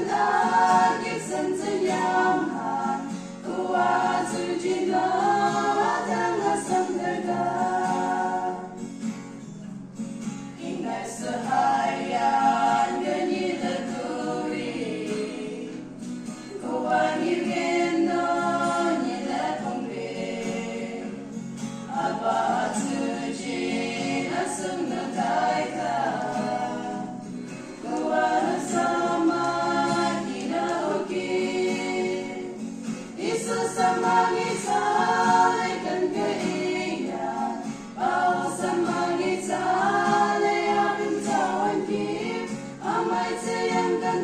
agit san sayang Tua zujina wadang asam daga Ingat seharian ganyi leturi Kuwa ngirgeno nyila pongre Aba zujin asam nagaika Kuwa nasama Samangitsale kan kaiya Pao samangitsale aking tawan kim Amay sayang kan